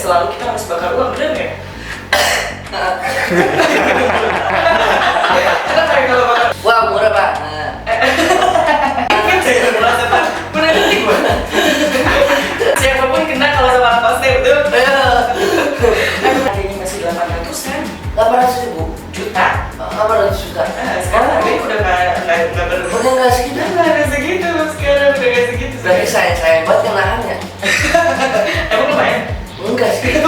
selalu kita harus bakar uang, bener nggak? Kita kayak kalau bakar Wah, murah pak. bener nih gue. Siapapun kena kalau sama kosnya itu. Harganya masih 800 kan? 800.000 Juta. 800 juta. Sekarang harganya udah nggak ber. Udah nggak segitu. Nggak ada segitu sekarang, udah nggak segitu. Berarti saya buat yang nahannya. Emang lumayan? Enggak sih.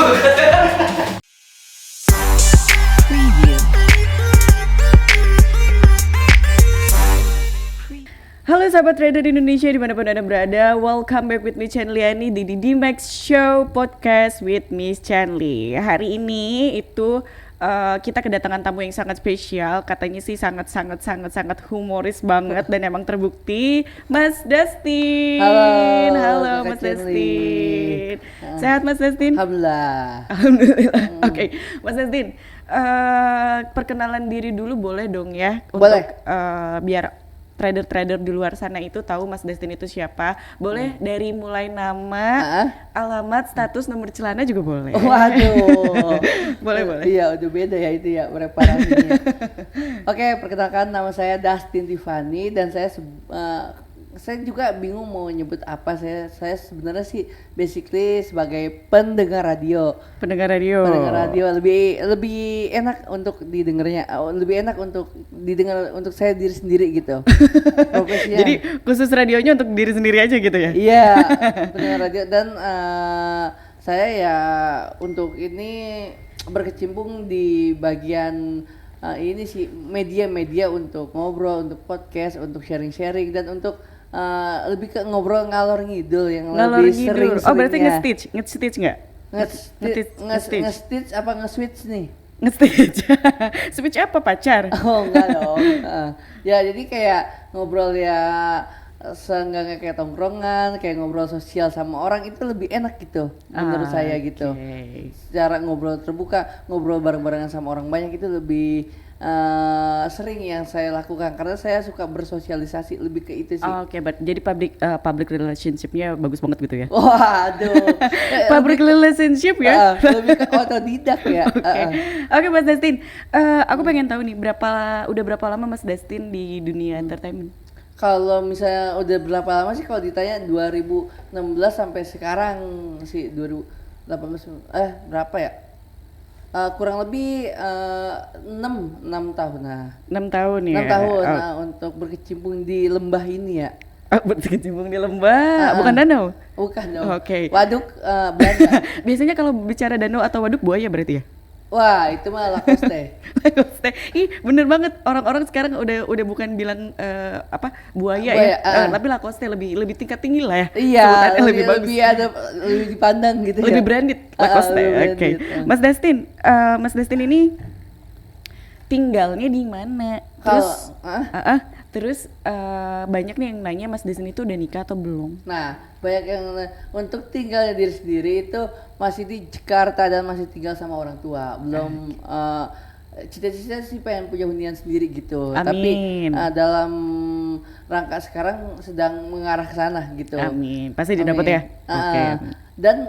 Halo sahabat trader Indonesia dimanapun Anda berada, welcome back with me Chanliani di D-Max Show Podcast with Miss Chanli. Hari ini itu kita kedatangan tamu yang sangat spesial, katanya sih sangat humoris banget dan emang terbukti, Mas Dustin. Halo Mas Dustin. Sehat Mas Dustin? Alhamdulillah. Oke, Mas Dustin, perkenalan diri dulu boleh dong ya? Boleh. Untuk biar trader-trader di luar sana itu tahu Mas Dustin itu siapa. Boleh dari mulai nama, alamat, status, nomor celana juga boleh. Waduh. boleh. Iya, udah beda ya itu ya preparasinya. Oke, perkenalkan nama saya Dustin Tiffany dan saya juga bingung mau nyebut apa. Saya sebenarnya sih basically sebagai pendengar radio. Pendengar radio lebih enak untuk didengarnya, lebih enak untuk didengar untuk saya diri sendiri gitu. Profesinya. Jadi khusus radionya untuk diri sendiri aja gitu ya? Iya, pendengar radio dan saya ya untuk ini berkecimpung di bagian ini sih media-media untuk ngobrol, untuk podcast, untuk sharing-sharing dan untuk lebih ke ngobrol ngalor ngidul yang lebih sering-seringnya. Oh berarti nge-stitch nggak? Nge-stitch apa nge-switch nih? Nge-stitch. Switch apa pacar? Oh enggak dong. Ya jadi kayak ngobrol ya seenggaknya kayak tongkrongan, kayak ngobrol sosial sama orang itu lebih enak gitu menurut saya gitu. Secara ngobrol terbuka, ngobrol bareng-barengan sama orang banyak itu lebih sering yang saya lakukan karena saya suka bersosialisasi lebih ke itu sih. Oke, jadi public relationship-nya bagus banget gitu ya? Waduh. Public relationship ya? Lebih ke otodidak ya. Oke, Mas Dustin, aku pengen tahu nih udah berapa lama Mas Dustin di dunia entertainment? Kalau misalnya udah berapa lama sih kalau ditanya 2016 sampai sekarang sih 2018 berapa ya? Kurang lebih 6 tahun. 6 tahun ya? 6 tahun untuk berkecimpung di lembah ini ya. Berkecimpung di lembah, bukan danau? Bukan dong. Oke. Waduk Belanda. Biasanya kalau bicara danau atau waduk buaya berarti ya? Wah, itu mah Lacoste. Lacoste. Ih, bener banget. Orang-orang sekarang udah bukan bilang buaya ya, tapi Lacoste lebih tingkat tinggi lah ya. Iya, lebih bagus. Lebih dipandang gitu lebih ya. branded Lacoste. Oke. Mas Dustin ini tinggalnya di mana? Terus banyak nih yang nanya Mas Dustin itu udah nikah atau belum? Nah, banyak yang untuk tinggalnya diri sendiri itu masih di Jakarta dan masih tinggal sama orang tua. Belum cita-cita sih pengen punya hunian sendiri gitu. Amin. Tapi dalam rangka sekarang sedang mengarah ke sana gitu. Amin. Pasti didapat ya. Oke. Dan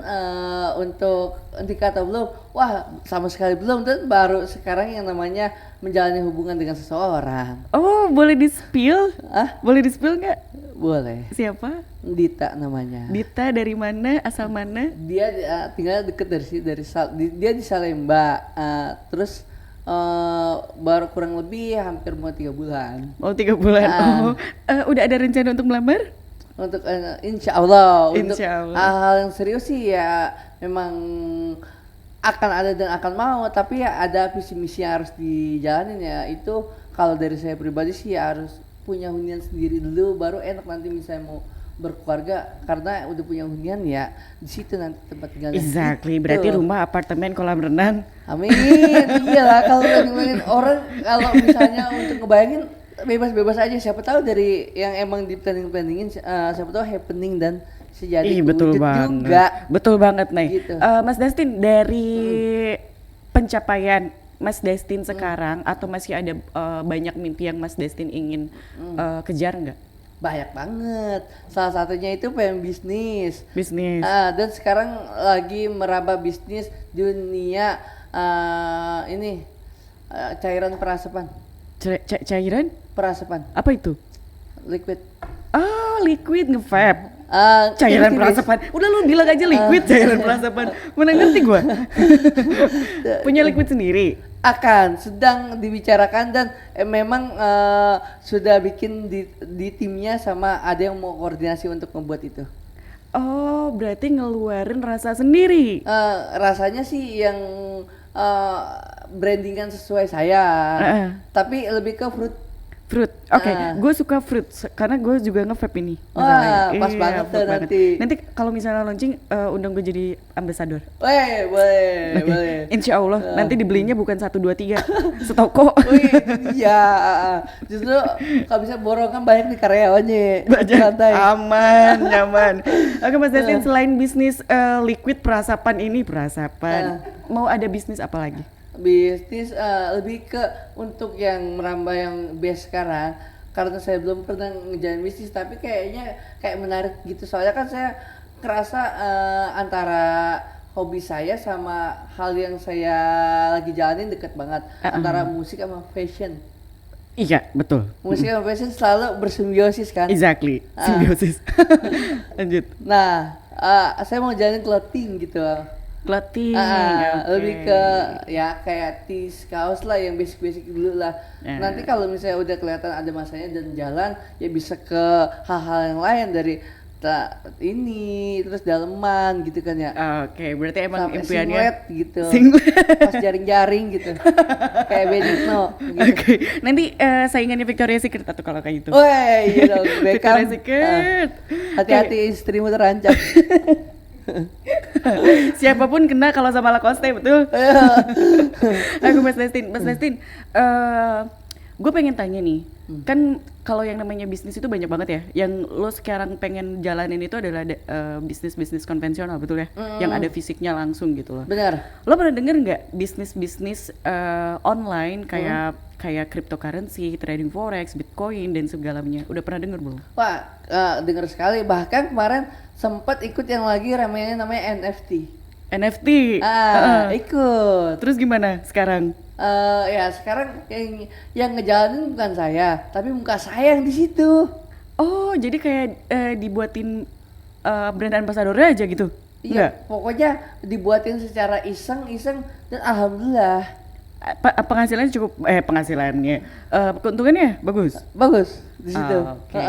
untuk nikah atau belum, wah sama sekali belum dan baru sekarang yang namanya menjalani hubungan dengan seseorang. Oh, boleh di-spill? Boleh di-spill nggak? Boleh. Siapa? Dita namanya. Dita dari mana? Asal mana? Dia tinggal deket dia di Salemba. Terus baru kurang lebih hampir mau 3 bulan. Oh 3 bulan. Udah ada rencana untuk melamar? Untuk insya Allah. Untuk hal yang serius sih ya memang akan ada dan akan mau, tapi ya ada visi misi yang harus dijalanin ya. Itu kalau dari saya pribadi sih ya harus punya hunian sendiri dulu baru enak nanti misalnya mau berkeluarga karena udah punya hunian ya di situ nanti tempat tinggalnya. Exactly, berarti rumah, apartemen, kolam renang. Amin. Iyalah kalau ngomongin orang kalau misalnya untuk ngebayangin bebas-bebas aja, siapa tahu dari yang emang di planning-planningin siapa tahu happening dan sejadi betul banget juga. Betul banget nih gitu. Mas Dustin dari pencapaian Mas Dustin sekarang atau masih ada banyak mimpi yang Mas Dustin ingin kejar nggak? banyak banget. Salah satunya itu pengen bisnis. Bisnis. Dan sekarang lagi meraba bisnis dunia ini cairan perasapan. Cairan? Perasapan. Apa itu? Liquid. Oh, liquid nge-vape. ini Cairan jenis- perasapan. Udah lu bilang aja liquid cairan perasapan. Mana ngerti gua. Punya liquid sendiri. sedang dibicarakan dan memang sudah bikin di timnya sama ada yang mau koordinasi untuk membuat itu. Oh, berarti ngeluarin rasa sendiri. Rasanya sih yang brandingan sesuai saya, tapi lebih ke Fruit. Oke, gue suka fruit karena gue juga nge-vape ini. Wah, pas Iya, banget tuh pas nanti. Nanti kalau misalnya launching undang gue jadi ambasador. Weh, boleh. Insya Allah nanti dibelinya bukan 1, 2, 3 setoko. Wih, iya. Justru kalau bisa borongan banyak nih karyawannya. Santai. Aman, nyaman. Oke Mas Destin, selain bisnis liquid perasapan, mau ada bisnis apa lagi? Bisnis lebih ke untuk yang merambah yang base sekarang, karena saya belum pernah ngejalan bisnis tapi kayaknya kayak menarik gitu, soalnya kan saya kerasa antara hobi saya sama hal yang saya lagi jalanin deket banget, antara musik sama fashion. Iya, betul. Musik sama fashion selalu bersimbiosis kan. Exactly, simbiosis. Lanjut. Nah, saya mau jalanin clothing gitu. Clothing. Lebih ke ya kayak tees, kaos lah yang basic-basic dulu lah. Nanti kalau misalnya udah kelihatan ada masanya dan jalan, ya bisa ke hal-hal yang lain dari ini terus daleman gitu kan ya. Oke, berarti emang sampai impiannya singlet gitu. Singlet. Pas jaring-jaring gitu. Kayak Benigno gitu. Oke, nanti saingannya Victoria's Secret atau kalau kayak gitu. Woi, iya dong, Beckham. Victoria's Secret. Hati-hati istrimu terancam. Siapapun kena kalau sama Lacoste, betul? Aku Mas Destin, gue pengen tanya nih, kan kalau yang namanya bisnis itu banyak banget ya. Yang lo sekarang pengen jalanin itu adalah bisnis konvensional, betul ya? Yang ada fisiknya langsung gitu loh. Benar. Lo pernah denger nggak bisnis online kayak cryptocurrency, trading forex, bitcoin dan segalanya? Udah pernah denger belum? Wah, denger sekali. Bahkan kemarin sempat ikut yang lagi ramainya namanya NFT. NFT. Ikut. Terus gimana sekarang? Ya sekarang yang ngejalanin bukan saya, tapi muka saya yang di situ. Oh, jadi kayak dibuatin brand ambassador-nya aja gitu? Iya, Enggak? pokoknya dibuatin secara iseng dan alhamdulillah. Penghasilannya cukup, keuntungannya Bagus di situ. Oke.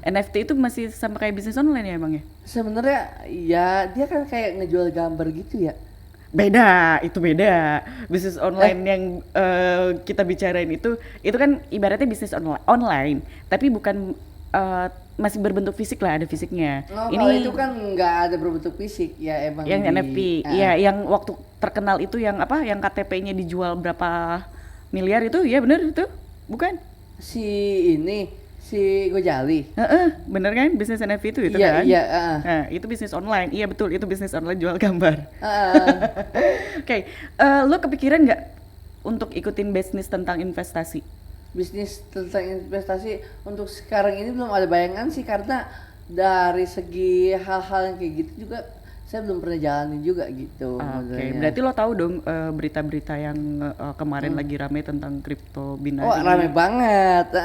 NFT itu masih sama kayak bisnis online ya emang ya? Sebenarnya ya dia kan kayak ngejual gambar gitu ya. Beda. Bisnis online yang kita bicarain itu kan ibaratnya bisnis online, tapi bukan masih berbentuk fisik lah, ada fisiknya. Kalau itu kan nggak ada berbentuk fisik ya emang. Yang NFT, ya yang waktu terkenal itu yang apa? Yang KTP-nya dijual berapa miliar itu, ya bener itu, bukan? Si Gojali. Bener kan bisnis NFT itu Iya, kan? Iya. Nah, itu bisnis online, iya betul, itu bisnis online jual gambar. Oke, lo kepikiran nggak untuk ikutin bisnis tentang investasi? Bisnis tentang investasi untuk sekarang ini belum ada bayangan sih, karena dari segi hal-hal yang kayak gitu juga saya belum pernah jalanin juga gitu. Oke, berarti lo tahu dong berita-berita yang kemarin lagi rame tentang kripto binari. Oh, rame banget.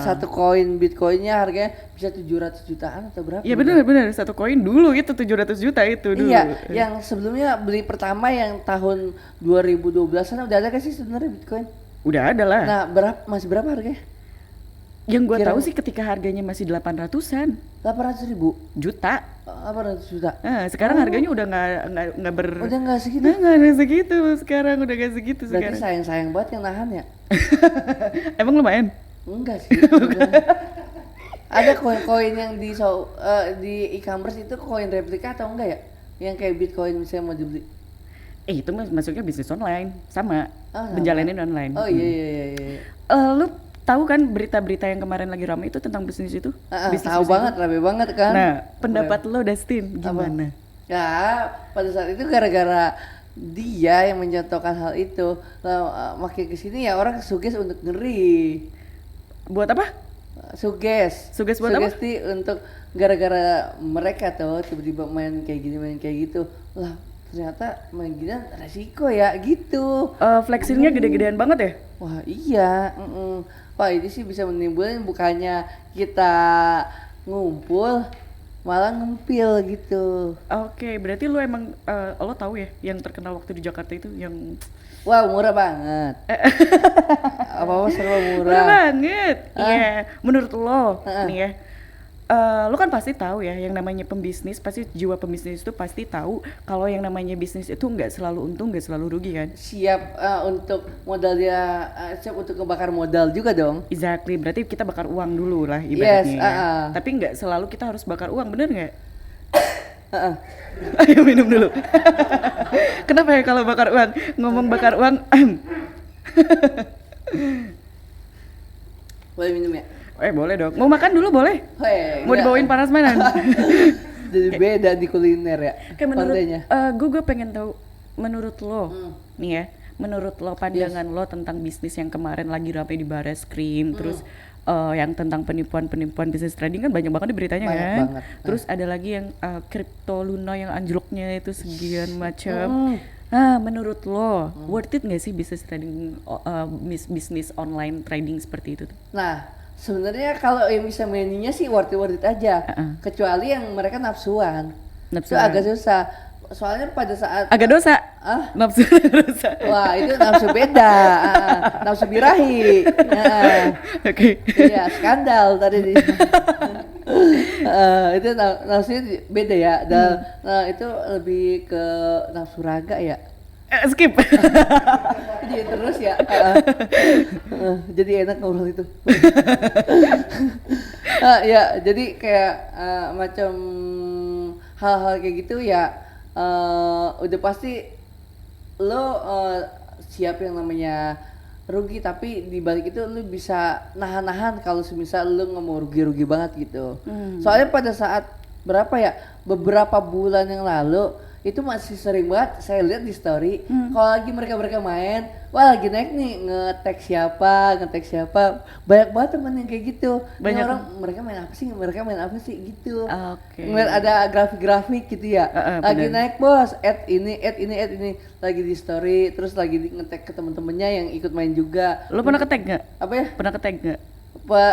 Satu koin Bitcoinnya harganya bisa 700 jutaan atau berapa? Iya benar, satu koin dulu itu 700 juta itu dulu. Iya, yang sebelumnya beli pertama yang tahun 2012-an udah ada gak sih sebenarnya Bitcoin? Udah ada lah. Nah, masih berapa harganya? Yang gua tahu sih ketika harganya masih 800-an. 800.000 juta. 800 juta. Sekarang harganya udah nggak Udah nggak segitu. Nggak ada segitu sekarang, udah nggak segitu. Berarti sekarang. sayang banget yang nahan ya? Emang lumayan? Enggak sih. Ada koin-koin yang di e-commerce itu koin replika atau enggak ya? Yang kayak Bitcoin misalnya mau dibeli. Itu masuknya bisnis online, sama. Sama. Menjalanin online. Oh iya. Lu tahu kan berita-berita yang kemarin lagi ramai itu tentang bisnis itu? Tahu banget, rame banget kan. Nah, pendapat lo Dustin gimana? Ya, pada saat itu gara-gara dia yang mencontohkan hal itu, makin kesini ya orang sugesti untuk ngeri. Buat apa? Suges buat apa? Sugesti untuk gara-gara mereka tuh tiba-tiba main kayak gitu. Lah ternyata main gini resiko ya gitu. Flexingnya gede-gedean banget ya? Wah iya, Pak ini sih bisa menimbulkan bukannya kita ngumpul malah ngempil gitu. Oke, berarti lu emang lo tahu ya yang terkenal waktu di Jakarta itu yang Wah murah banget. Apa-apa serba murah. murah banget. Iya, menurut lo nih ya. Lo kan pasti tahu ya yang namanya pembisnis, pasti jiwa pembisnis itu pasti tahu kalau yang namanya bisnis itu nggak selalu untung, nggak selalu rugi kan? Siap untuk modal dia, siap untuk ngebakar modal juga dong. Exactly, berarti kita bakar uang dulu lah ibaratnya ya. Tapi nggak selalu kita harus bakar uang, bener nggak? Ayo minum dulu. Kenapa ya kalau bakar uang? Ngomong bakar uang. Boleh minum ya? Boleh dong. Mau makan dulu boleh? Mau dibawain prasmanan? Jadi beda di kuliner ya. Kayak menurut gue pengen tahu menurut lo nih ya, menurut lo pandangan lo tentang bisnis yang kemarin lagi rame di Bareskrim, terus yang tentang penipuan bisnis trading kan banyak banget di beritanya banyak kan. Banget. Terus ada lagi yang Crypto Luna yang anjloknya itu sekian macam. Nah, menurut lo worth it nggak sih bisnis trading, bisnis online trading seperti itu tuh? Nah, sebenarnya kalau yang bisa mainnya sih worth it aja. Kecuali yang mereka nafsuan. Itu agak susah. Soalnya pada saat agak dosa. Nafsu dosa. Wah, itu nafsu beda. Nafsu birahi. Oke. Iya, skandal tadi di. Itu nafsunya beda ya. Dan itu lebih ke nafsu raga ya. Skip. Jadi terus ya. Jadi enak ngobrol itu. Ya, jadi kayak macam hal-hal kayak gitu ya. Udah pasti lo siap yang namanya rugi, tapi di balik itu lo bisa nahan-nahan kalau semisal lo nggak mau rugi-rugi banget gitu. Soalnya pada saat beberapa bulan yang lalu itu masih sering banget saya lihat di story kalau lagi mereka main, wah lagi naik nih nge-tag siapa, banyak banget temen yang kayak gitu. Banyak orang mereka main apa sih gitu. Ngeliat ada grafik gitu ya, lagi naik bos, add ini, lagi di story, terus lagi nge-tag ke temen-temennya yang ikut main juga. Lo pernah ke-tag nggak? Apa ya? Pernah ke-tag nggak?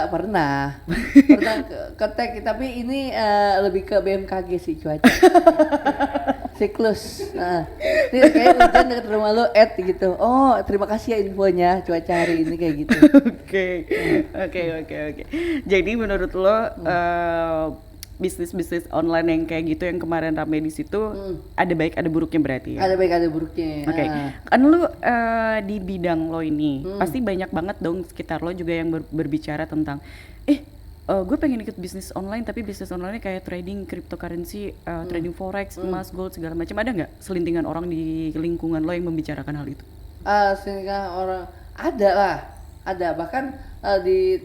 Pernah ke-tag, tapi ini lebih ke BMKG sih cuaca. Siklus. Ini kayak hujan dekat rumah lo, gitu. Oh, terima kasih ya infonya cuaca hari ini kayak gitu. Oke. Jadi menurut lo bisnis online yang kayak gitu yang kemarin rame di situ ada baik ada buruknya berarti ya? Ada baik ada buruknya. Oke. Kan lu di bidang lo ini pasti banyak banget dong sekitar lo juga yang berbicara tentang gue pengen ikut bisnis online tapi bisnis online kayak trading cryptocurrency, trading forex, emas, gold segala macam. Ada nggak selintingan orang di lingkungan lo yang membicarakan hal itu? Selintingan orang ada bahkan di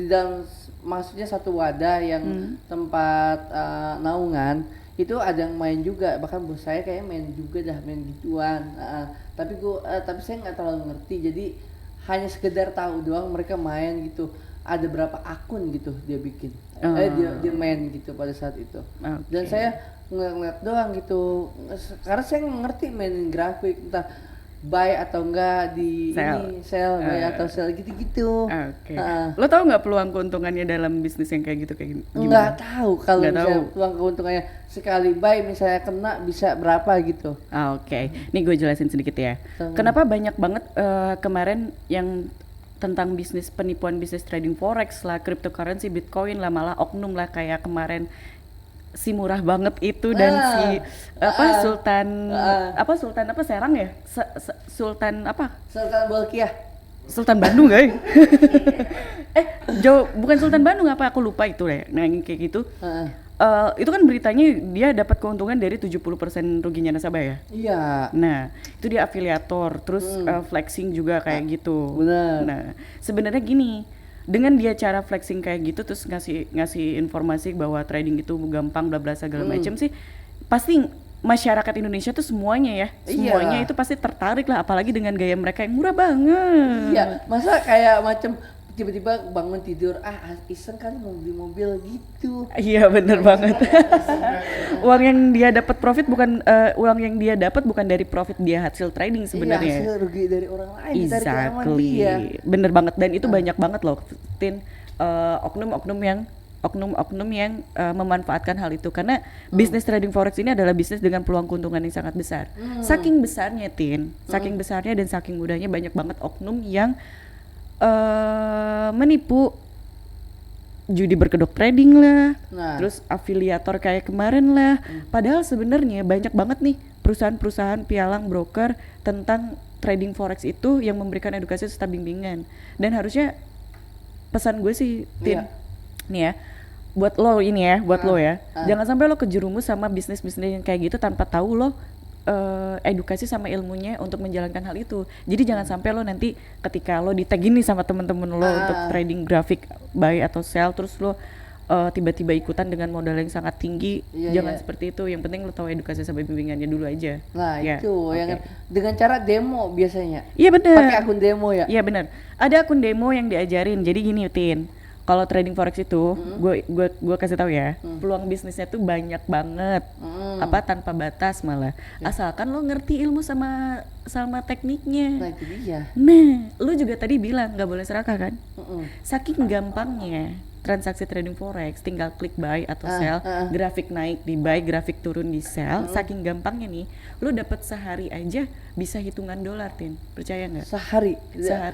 dalam maksudnya satu wadah yang tempat naungan itu ada yang main juga, bahkan bos saya kayak main gituan. Tapi saya nggak terlalu ngerti, jadi hanya sekedar tahu doang mereka main gitu. Ada berapa akun gitu dia bikin, dia main gitu pada saat itu. Dan saya ngeliat doang gitu, karena saya nggak ngerti mainin grafik, entah buy atau enggak di sell, buy atau sell gitu-gitu. Lo tau nggak peluang keuntungannya dalam bisnis yang kayak gitu kayak gimana? Nggak tahu kalau misalnya peluang keuntungannya sekali buy misalnya kena bisa berapa gitu. Nih gue jelasin sedikit ya. Kenapa banyak banget kemarin yang tentang penipuan bisnis trading forex lah, cryptocurrency, bitcoin lah, malah oknum lah kayak kemarin si murah banget itu dan Sultan Serang ya? Sultan Bolkiah. Sultan Bandung guys. Bukan Sultan Bandung, apa aku lupa itu deh. Nah kayak gitu. Itu kan beritanya dia dapat keuntungan dari 70% ruginya nasabah ya? Iya. Nah, itu dia afiliator, terus flexing juga kayak gitu. Benar. Nah, sebenarnya gini, dengan dia cara flexing kayak gitu terus ngasih informasi bahwa trading itu gampang bla bla segala macam sih, pasti masyarakat Indonesia tuh semuanya itu pasti tertarik lah, apalagi dengan gaya mereka yang murah banget. Iya, masa kayak macam tiba-tiba bangun tidur iseng kan mau beli mobil gitu. Iya bener banget. Uang yang dia dapat profit bukan uang yang dia dapat bukan dari profit dia hasil trading sebenarnya. Iya, hasil rugi dari orang lain. Exactly. Bener banget, dan itu banyak banget loh Tin, oknum-oknum yang memanfaatkan hal itu, karena bisnis trading forex ini adalah bisnis dengan peluang keuntungan yang sangat besar. Saking besarnya Tin, saking besarnya dan saking mudahnya, banyak banget oknum yang menipu, judi berkedok trading lah, terus afiliator kayak kemarin lah. Padahal sebenarnya banyak banget nih perusahaan-perusahaan pialang broker tentang trading forex itu yang memberikan edukasi serta bimbingan. Dan harusnya pesan gue sih Tin, nih ya, buat lo ini ya, lo ya, jangan sampai lo kejerumus sama bisnis-bisnis yang kayak gitu tanpa tahu lo edukasi sama ilmunya untuk menjalankan hal itu. Jadi jangan sampai lo nanti ketika lo di-tag gini sama temen-temen lo untuk trading grafik buy atau sell, terus lo tiba-tiba ikutan dengan modal yang sangat tinggi. Jangan seperti itu. Yang penting lo tahu edukasi sama bimbingannya dulu aja. Nah itu yang dengan cara demo biasanya. Iya benar. Pakai akun demo ya. Iya benar. Ada akun demo yang diajarin. Jadi gini Tin, kalau trading forex itu, gue kasih tahu ya, peluang bisnisnya tuh banyak banget, tanpa batas malah, asalkan lo ngerti ilmu sama tekniknya. Nah itu dia. Nah, lo juga tadi bilang nggak boleh serakah kan? Saking gampangnya transaksi trading forex, tinggal klik buy atau sell, grafik naik di buy, grafik turun di sell, saking gampangnya nih, lo dapat sehari aja bisa hitungan dolar Tin, percaya nggak? Sehari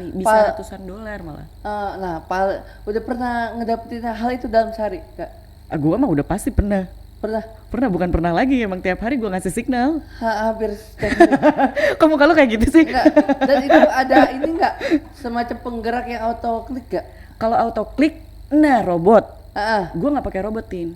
bisa ratusan dolar malah. Udah pernah ngedapetin hal itu dalam sehari Kak? Gue mah udah pasti pernah, bukan pernah lagi, emang tiap hari gue ngasih signal. Hampir setiap hari. Kamu kalau kayak gitu sih? Enggak. Dan itu ada ini nggak, semacam penggerak yang auto klik gak? Kalau auto klik, nah robot. Gue nggak pakai robot Tin.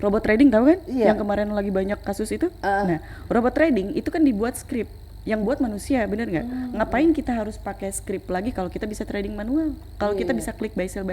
Robot trading tahu kan? Yang kemarin lagi banyak kasus itu. Nah, robot trading itu kan dibuat skrip yang buat manusia, bener nggak? Ngapain kita harus pakai skrip lagi kalau kita bisa trading manual? Kalau kita bisa klik buy sell.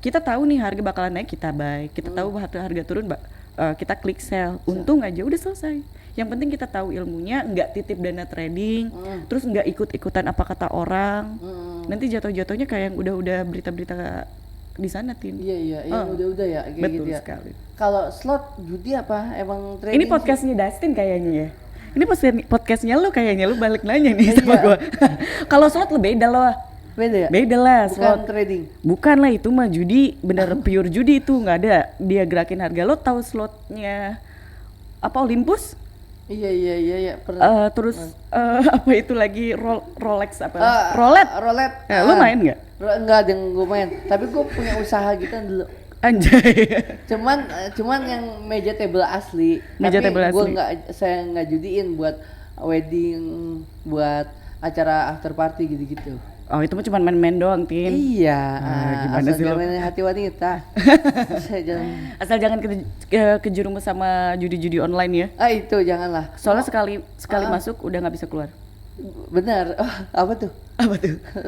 Kita tahu nih harga bakalan naik, kita buy. Kita tahu harga turun, kita klik sell. Untung aja udah selesai. Yang penting kita tahu ilmunya, nggak titip dana trading, terus nggak ikut-ikutan apa kata orang. Nanti jatuh-jatuhnya kayak yang udah berita-berita di sana Tin. Iya, udah ya kayak betul gitu ya. Sekali. Kalau slot judi apa emang trading? Ini podcastnya Dustin kayaknya ya. Ini podcastnya lo kayaknya, lo balik nanya nih sama gue. Kalau slot lo beda loh. Beda ya? Beda lah. Bukan slot trading? Bukan lah, itu mah judi, bener pure judi itu, nggak ada dia gerakin harga. Lo tahu slotnya apa, Olympus? Iya pernah. Terus apa itu lagi Rolex apa? Roulette. Nah, lo main nggak? Enggak, yang gue main. Tapi gue punya usaha gitu kan dulu. Anjay. Cuman yang meja table asli. Saya nggak judiin buat wedding, buat acara after party gitu-gitu. Oh, itu mah cuma main-main doang, Tin. Iya. Gimana sih lo? Main hati wanita. Asal jangan kejerumus sama judi-judi online ya. Itu janganlah. Soalnya sekali masuk udah nggak bisa keluar. Benar. Apa tuh?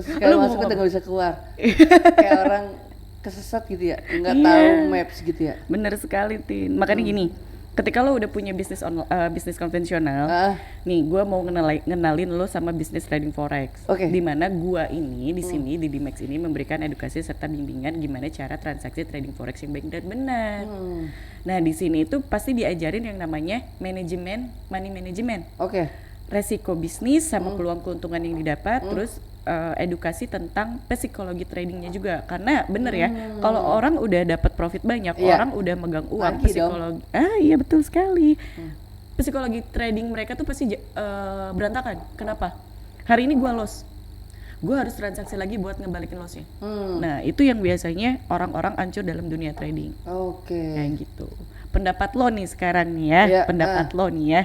Sekali masuk udah nggak bisa keluar. Kayak orang kesesat gitu ya, nggak tahu maps gitu ya. Bener sekali Tin. Makanya gini, ketika lo udah punya bisnis konvensional, nih gue mau ngenalin lo sama bisnis trading forex. Dimana gue ini di sini di Dimex ini memberikan edukasi serta bimbingan gimana cara transaksi trading forex yang baik dan benar. Nah di sini itu pasti diajarin yang namanya money management. Resiko bisnis sama peluang keuntungan yang didapat, terus edukasi tentang psikologi tradingnya juga, karena bener ya, kalau orang udah dapat profit banyak, orang udah megang uang, psikologi iya betul sekali, psikologi trading mereka tuh pasti berantakan. Kenapa? Hari ini gua loss, gua harus transaksi lagi buat ngebalikin lossnya. Nah itu yang biasanya orang-orang hancur dalam dunia trading. Kayak gitu. Pendapat lo nih sekarang nih ya, pendapat lo nih ya,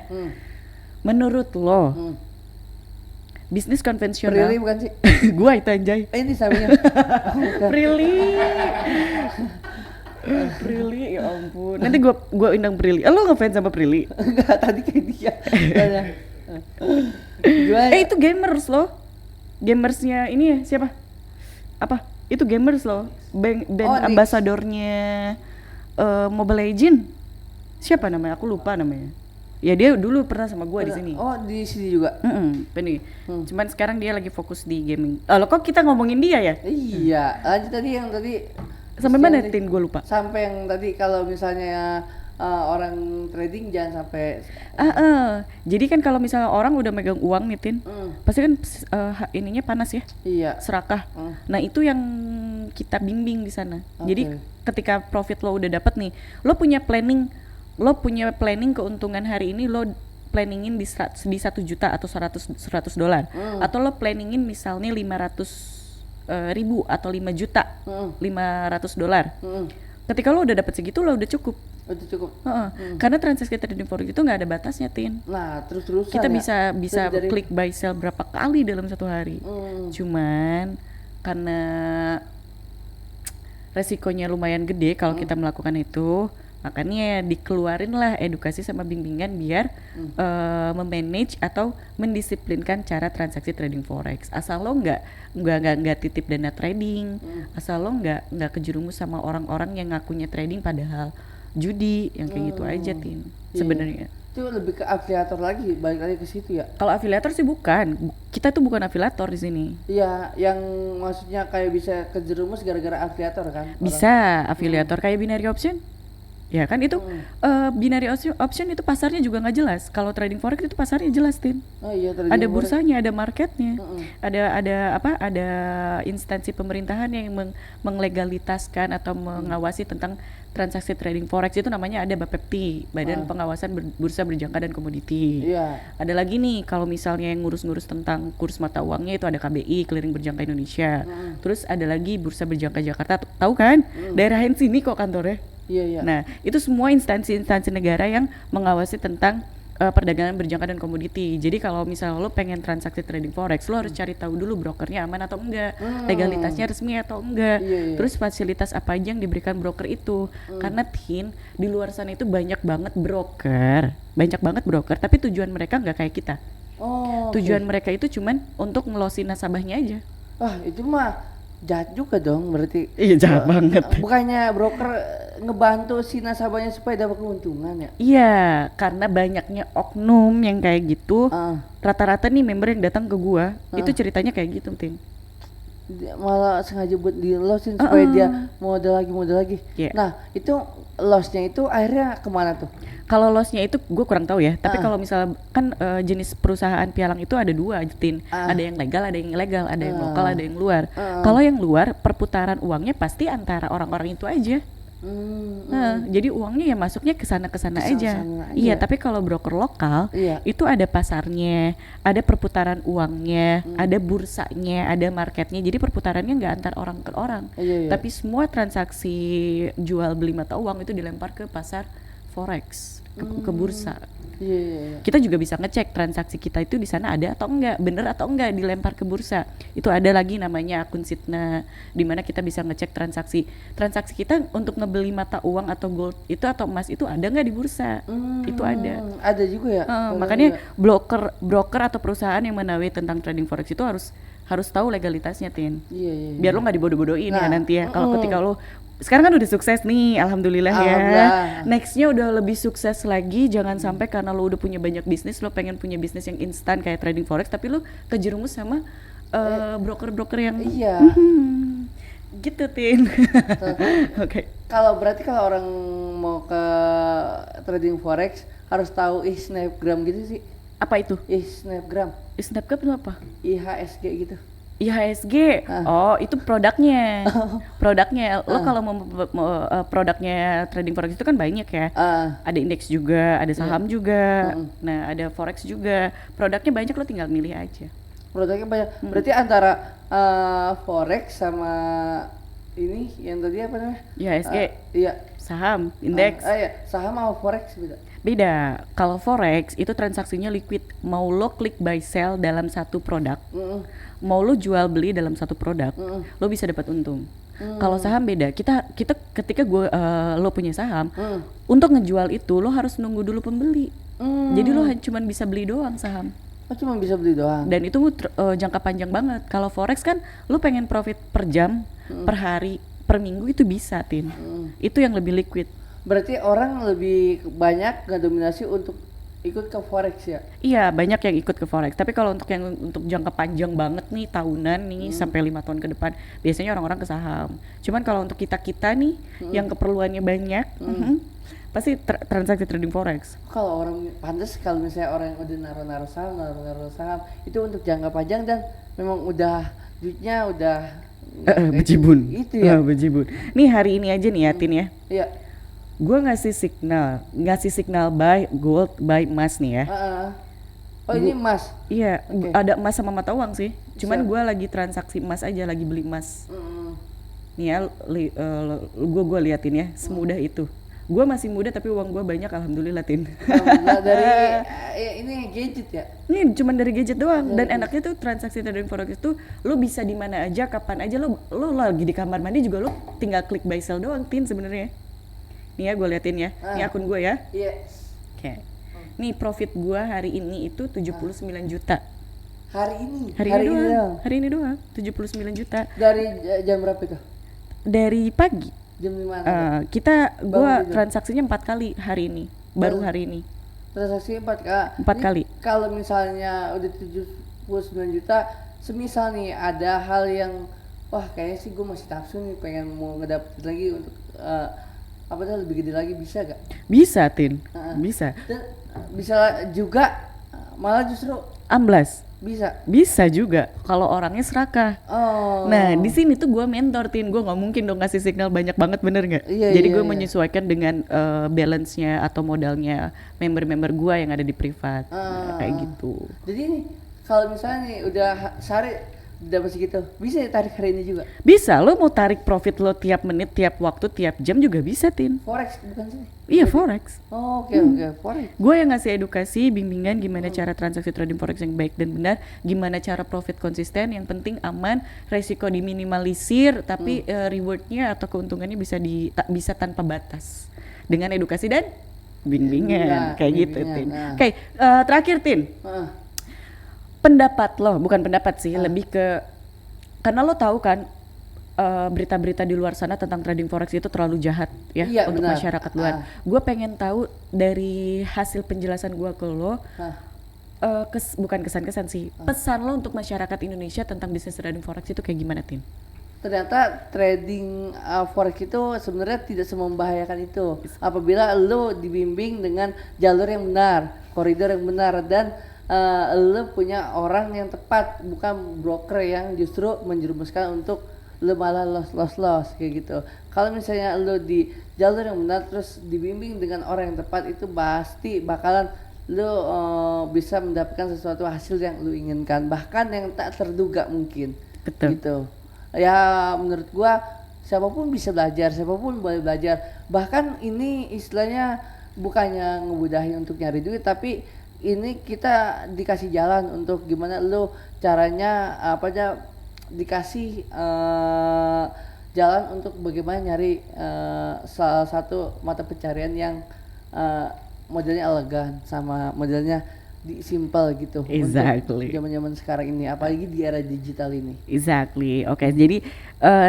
menurut lo bisnis konvensional. Prilly bukan sih? Gua itu anjay. Ini samanya. Prilly, ya ampun. Nanti gua undang Prilly. Lo ngefans sama Prilly? Enggak, tadi kayak dia. Itu gamers loh. Gamersnya ini ya, siapa? Apa? Itu gamers loh. Band ambasadornya Mobile Legends. Siapa namanya? Aku lupa namanya. Ya dia dulu pernah sama gua di sini. Oh, di sini juga. Benih. Cuman sekarang dia lagi fokus di gaming. Lo kok kita ngomongin dia ya? Iya, lanjut tadi yang tadi Sampai mana Tin? Gua lupa. sampai yang tadi kalau misalnya orang trading jangan sampai Jadi kan kalau misalnya orang udah megang uang nih Tin, pasti kan ininya panas ya, iya. serakah. Nah itu yang kita bimbing di sana. Jadi ketika profit lo udah dapet nih, lo punya planning keuntungan hari ini, lo planningin di 1 juta atau 100 dolar, atau lo planningin misalnya 500.000 atau 5 juta, 500 dolar. Ketika lo udah dapet segitu, lo udah cukup. Udah cukup. Karena transaksi trading forex itu nggak ada batasnya, Tin. Nah, terus-terusan Kita ya. bisa klik buy sell berapa kali dalam satu hari. Cuman karena resikonya lumayan gede kalau kita melakukan itu, makanya dikeluarin lah edukasi sama bimbingan biar memanage atau mendisiplinkan cara transaksi trading forex. Asal lo nggak titip dana trading, asal lo nggak kejerumus sama orang-orang yang ngakunya trading padahal judi, yang kayak gitu aja Tin. Sebenarnya itu lebih ke afiliator lagi, balik lagi ke situ ya. kalau afiliator sih bukan, kita tuh bukan afiliator di sini. Iya, yang maksudnya kayak bisa kejerumus gara-gara afiliator kan? Bisa afiliator kayak binary option. Ya kan itu binary option itu pasarnya juga nggak jelas. Kalau trading forex itu pasarnya jelas, Tin. Oh iya, trading Ada forex. bursanya, ada marketnya, ada instansi pemerintahan yang menglegalitaskan atau mengawasi tentang transaksi trading forex, itu namanya ada BAPEPTI, Badan Pengawasan Bursa Berjangka dan Komoditi. Iya. Ada lagi nih kalau misalnya yang ngurus-ngurus tentang kurs mata uangnya itu ada KBI, Clearing Berjangka Indonesia. Terus ada lagi Bursa Berjangka Jakarta, tahu kan? Daerahin sini kok kantornya. Iya. Nah, itu semua instansi-instansi negara yang mengawasi tentang perdagangan berjangka dan komoditi. Jadi kalau misalnya lo pengen transaksi trading forex, lo harus cari tahu dulu brokernya aman atau enggak, legalitasnya resmi atau enggak, terus fasilitas apa aja yang diberikan broker itu. Karena Tin, di luar sana itu banyak banget broker, tapi tujuan mereka nggak kayak kita. Tujuan mereka itu cuman untuk ngelosin nasabahnya aja. Wah, itu mah jahat juga dong berarti. Iya, jahat banget. Bukannya broker ngebantu si nasabahnya supaya dapat keuntungan ya? Iya, karena banyaknya oknum yang kayak gitu. Rata-rata nih member yang datang ke gua itu ceritanya kayak gitu, Tin. Malah sengaja buat di lossin supaya dia modal lagi. Yeah. Nah, itu lossnya itu akhirnya kemana tuh? Kalau lossnya itu gue kurang tahu ya. Tapi kalau misalnya kan jenis perusahaan pialang itu ada dua, Tin. Ada yang legal, ada yang ilegal, ada yang lokal, ada yang luar. Kalau yang luar, perputaran uangnya pasti antara orang-orang itu aja. Jadi uangnya ya masuknya ke sana aja. Iya, tapi kalau broker lokal itu ada pasarnya, ada perputaran uangnya, ada bursanya, ada marketnya. Jadi perputarannya nggak antar orang ke orang, tapi semua transaksi jual beli mata uang itu dilempar ke pasar forex, ke bursa. Kita juga bisa ngecek transaksi kita itu di sana ada atau enggak, bener atau enggak dilempar ke bursa. Itu ada lagi namanya akun Sitna, di mana kita bisa ngecek transaksi kita untuk ngebeli mata uang atau gold itu atau emas itu ada nggak di bursa. Itu ada. Ada juga ya. Makanya broker atau perusahaan yang menawi tentang trading forex itu harus tahu legalitasnya, Tin. Biar lo nggak dibodoh-bodohin ya nanti ya. Kalau ketika lo sekarang kan udah sukses nih, alhamdulillah ya. Nextnya udah lebih sukses lagi. Jangan sampai karena lo udah punya banyak bisnis, lo pengen punya bisnis yang instan kayak trading forex, tapi lo kejerumus sama broker-broker yang gitu, Tin. Oke. Kalau berarti kalau orang mau ke trading forex harus tahu snapgram gitu sih. Apa itu? Snapgram. Snapgram itu apa? IHSG gitu. IHSG, itu produknya. Lo kalau mau produknya trading forex itu kan banyak ya. Ada indeks juga, ada saham juga. Nah, ada forex juga. Produknya banyak, lo tinggal milih aja. Produknya banyak. Berarti antara forex sama ini yang tadi apa namanya? IHSG. Iya. Saham, indeks. Saham sama forex beda. Beda. Kalau forex itu transaksinya liquid. Mau lo klik buy sell dalam satu produk, mau lo jual beli dalam satu produk, lo bisa dapat untung. Kalau saham beda. Kita ketika lo punya saham, untuk ngejual itu lo harus nunggu dulu pembeli. Jadi lo cuma bisa beli doang saham. Cuma bisa beli doang. Dan itu jangka panjang banget. Kalau forex kan lo pengen profit per jam, per hari, per minggu itu bisa, Tin. Itu yang lebih liquid. Berarti orang lebih banyak ngedominasi untuk ikut ke forex ya? Iya, banyak yang ikut ke forex. Tapi kalau untuk yang untuk jangka panjang banget nih, tahunan nih sampai 5 tahun ke depan, biasanya orang-orang ke saham. Cuman kalau untuk kita nih yang keperluannya banyak, pasti transaksi trading forex. Kalau orang pantas, kalau misalnya orang yang udah naruh saham itu untuk jangka panjang dan memang udah duitnya udah bejibun. Itu ya. Bejibun. Nih hari ini aja nih ya, Tin ya. Iya. Gue ngasih signal buy gold, buy emas nih ya. Oh ini emas? Iya, ada emas sama mata uang sih. Cuman gue lagi transaksi emas aja, lagi beli emas. Nih ya, gue liatin ya, semudah itu. Gue masih muda tapi uang gue banyak, alhamdulillah Tin. Alhamdulillah. Dari ini gadget ya? Ini cuman dari gadget doang. Dan enaknya tuh transaksi trading forex itu lo bisa di mana aja, kapan aja. Lo lagi di kamar mandi juga lo tinggal klik buy sell doang Tin sebenarnya. Nih ya gue liatin ya, ini akun gue ya. Iya. Oke. Nih profit gue hari ini itu 79 juta. Hari ini Hari ini doang 79 juta. Dari jam berapa itu? Dari pagi. Jam 5. Gue transaksinya 4 kali hari ini. Baru hari ini. Transaksi 4 kali. Kalau misalnya udah 79 juta, semisal nih ada hal yang wah kayaknya sih gue masih nafsu nih pengen mau ngedapetin lagi untuk apa tuh lebih gede lagi, bisa gak? Bisa Tin, bisa. Dan bisa juga malah justru amblas. Bisa juga kalau orangnya serakah. Nah di sini tuh gue mentor Tin, gue nggak mungkin dong ngasih signal banyak banget, bener nggak? Jadi gue menyesuaikan dengan balance-nya atau modalnya member-member gue yang ada di privat, kayak gitu. Jadi nih kalau misalnya nih udah sehari dapat segitu, bisa tarik hari ini juga? Bisa, lo mau tarik profit lo tiap menit, tiap waktu, tiap jam juga bisa Tin. Forex bukan sih? Iya forex. Oke, forex. Gue yang ngasih edukasi, bimbingan gimana cara transaksi trading forex yang baik dan benar, gimana cara profit konsisten, yang penting aman, resiko diminimalisir, tapi rewardnya atau keuntungannya bisa tanpa batas dengan edukasi dan bimbingan, kayak gitu Tin. Oke, terakhir Tin. Pendapat lo, bukan pendapat sih, lebih ke karena lo tahu kan berita-berita di luar sana tentang trading forex itu terlalu jahat ya untuk masyarakat luar. Gue pengen tahu dari hasil penjelasan gue ke lo, bukan kesan-kesan sih, pesan lo untuk masyarakat Indonesia tentang bisnis trading forex itu kayak gimana Tin? Ternyata trading forex itu sebenarnya tidak semembahayakan itu apabila lo dibimbing dengan jalur yang benar, koridor yang benar, dan lo punya orang yang tepat, bukan broker yang justru menjerumuskan untuk lo malah loss kayak gitu. Kalau misalnya lo di jalur yang benar terus dibimbing dengan orang yang tepat, itu pasti bakalan lo bisa mendapatkan sesuatu hasil yang lo inginkan, bahkan yang tak terduga mungkin. Betul. Gitu. Ya menurut gua siapapun bisa belajar, siapapun boleh belajar. Bahkan ini istilahnya bukannya ngebudahin untuk nyari duit, tapi ini kita dikasih jalan untuk gimana lo caranya dikasih jalan untuk bagaimana nyari salah satu mata pencarian yang modelnya elegan sama modelnya simple gitu. Exactly. Untuk zaman-zaman sekarang ini, apalagi di era digital ini. Exactly. Oke, jadi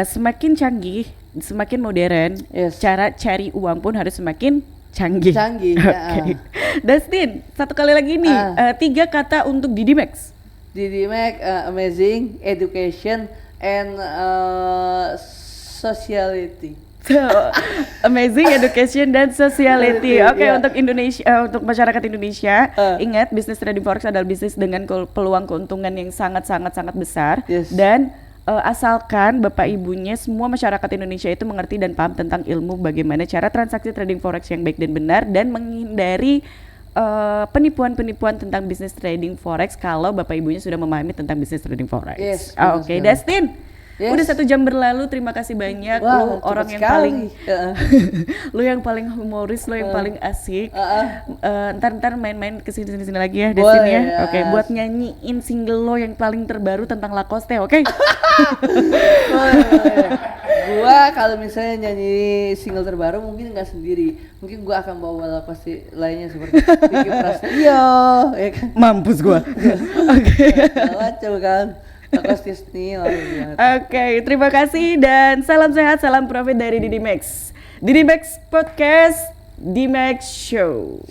semakin canggih, semakin modern, cara cari uang pun harus semakin canggih. Okay. Dustin, satu kali lagi nih, 3 kata untuk Didimax. Didimax, amazing, education, and sociality. So, amazing, education, dan sociality. Oke, untuk Indonesia, untuk masyarakat Indonesia, ingat bisnis trading forex adalah bisnis dengan peluang keuntungan yang sangat besar. Dan asalkan bapak ibunya semua masyarakat Indonesia itu mengerti dan paham tentang ilmu bagaimana cara transaksi trading forex yang baik dan benar, dan menghindari penipuan-penipuan tentang bisnis trading forex kalau bapak ibunya sudah memahami tentang bisnis trading forex. Oke, Dustin. Udah 1 jam berlalu, terima kasih banyak. Lu orang yang paling lu yang paling humoris, lu yang paling asik. Ntar main-main kesini lagi ya, Dustin ya. Oke, buat nyanyiin single lo yang paling terbaru tentang Lacoste, oke? Gua kalau misalnya nyanyi single terbaru mungkin nggak sendiri, mungkin gua akan bawa Lacoste lainnya seperti Vicky Prasetyo, ya kan? Mampus gua. Oke. Coba kan. Oke, terima kasih dan salam sehat, salam profit dari Didimax. Didimax Podcast, Didimax Show.